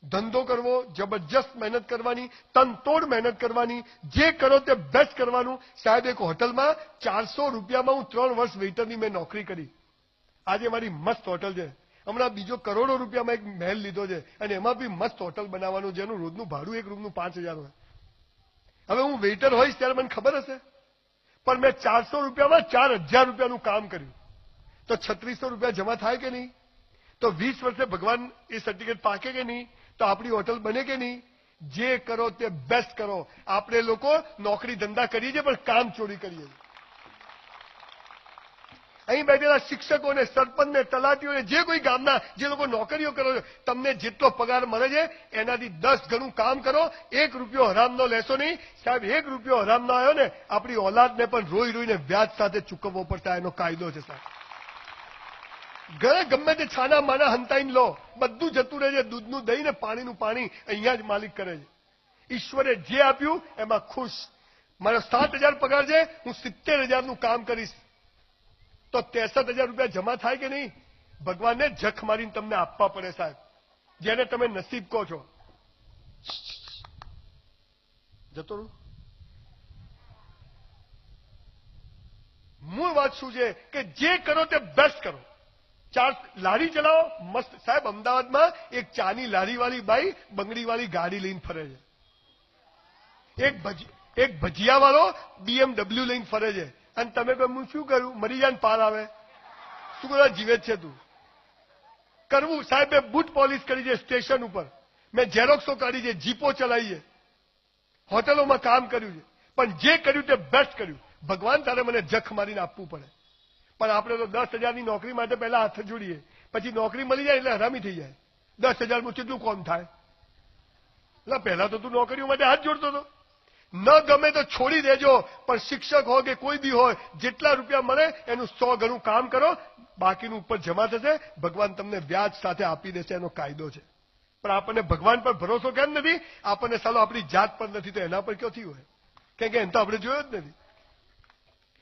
ધંધો કરવો, જબરજસ્ત મહેનત કરવાની, તનતોડ મહેનત કરવાની, જે કરો તે બેસ્ટ કરવાનું. સાહેબ, એક હોટલમાં 400 રૂપિયામાં હું 3 વર્ષ વેઇટરની મેં નોકરી કરી. આજે મારી મસ્ત હોટલ છે. હમણાં બીજો કરોડો રૂપિયામાં એક મહેલ લીધો છે અને એમાં બી મસ્ત હોટલ બનાવવાનું, જેનું રોજનું ભાડું એક રૂમનું 5000 હોય. હવે હું વેઇટર હોઈશ ત્યારે મને ખબર હશે, પણ મેં 400 રૂપિયામાં 4000 રૂપિયાનું કામ કર્યું, તો 3600 રૂપિયા જમા થાય કે નહીં? તો 20 વર્ષે ભગવાન એ સર્ટિફિકેટ પાકે કે નહીં? તો આપણી હોટલ બને કે નહીં? જે કરો તે બેસ્ટ કરો. આપણે લોકો નોકરી ધંધા કરીએ છીએ પણ કામ ચોરી કરીએ છીએ. અહીં બેઠેલા શિક્ષકોને, સરપંચને, તલાટીઓને, જે કોઈ ગામના જે લોકો નોકરીઓ કરો છો, તમને જેટલો પગાર મળે છે એનાથી 10 ગણું કામ કરો. 1 રૂપિયો હરામનો લેશો નહીં. સાહેબ, 1 રૂપિયો હરામનો આવ્યો ને, આપણી ઓલાદને પણ રોઈ રોઈને વ્યાજ સાથે ચૂકવવો પડતા, એનો કાયદો છે સાહેબ. ઘરે ગમે તે છાના માના હંતાઈને લો, બધું જતું રહે છે. દૂધનું દહીં ને પાણીનું પાણી અહીંયા જ માલિક કરે છે. ઈશ્વરે જે આપ્યું એમાં ખુશ. મારો 7000 પગાર છે, હું 70000 કામ કરીશ, તો 63000 રૂપિયા જમા થાય કે નહીં? ભગવાનને જખ મારીને તમને આપવા પડે સાહેબ, જેને તમે નસીબ કહો છો. જતો રહું. મૂળ વાત શું છે કે જે કરો તે બેસ્ટ કરો. લારી ચલાવો મસ્ત. સાહેબ, અમદાવાદમાં એક ચાની લારીવાળી બાઈ બંગડીવાળી ગાડી લઈને ફરે છે. એક ભજીયાવાળો BMW લઈને ફરે છે. અને તમે હું શું કરું? મરી જાય ને પાર આવે. શું બધા જીવે છે તું? કરવું સાહેબ. મેં બૂટ પોલિશ કરી છે સ્ટેશન ઉપર, મેં ઝેરોક્સો કાઢી છે, જીપો ચલાવી છે, હોટલોમાં કામ કર્યું છે, પણ જે કર્યું તે બેસ્ટ કર્યું. ભગવાન તારે મને જખ મારીને આપવું પડે. પણ આપણે તો 10,000ની નોકરી માટે પહેલા હાથ જોડીએ, પછી નોકરી મળી જાય એટલે હરામી થઈ જાય. 10,000માં કેટલું કોમ થાય? એટલે પહેલા તો તું નોકરીઓ માટે હાથ જોડતો હતો. ન ગમે તો છોડી દેજો, પણ શિક્ષક હોય કે કોઈ બી હોય, જેટલા રૂપિયા મળે એનું 100 ગણું કામ કરો, બાકીનું ઉપર જમા થશે. ભગવાન તમને વ્યાજ સાથે આપી દેશે, એનો કાયદો છે. પણ આપણને ભગવાન પર ભરોસો કેમ નથી? આપણને સાલો આપણી જાત પર નથી, તો એના પર ક્યાંથી હોય? કેમ કે એને તો આપણે જોયો જ નથી.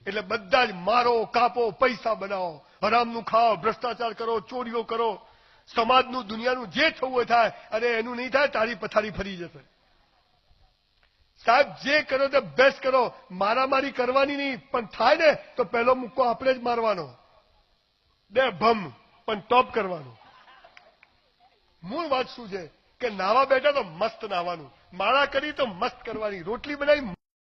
એટલે બધા જ મારો, કાપો, પૈસા બનાવો, હરામનું ખાઓ, ભ્રષ્ટાચાર કરો, ચોરીઓ કરો, સમાજનું, દુનિયાનું જે થવું હોય થાય. અરે એનું નહીં થાય, તારી પથારી ફરી જશે. સાહેબ, જે કરો તે બેસ્ટ કરો. મારામારી કરવાની નહીં, પણ થાય ને તો પહેલો મુક્કો આપણે જ મારવાનો. બે ભમ, પણ ટોપ કરવાનું. મૂળ વાત શું છે કે નાવા બેઠા તો મસ્ત નાવાનું, માળા કરી તો મસ્ત કરવાની, રોટલી બનાવી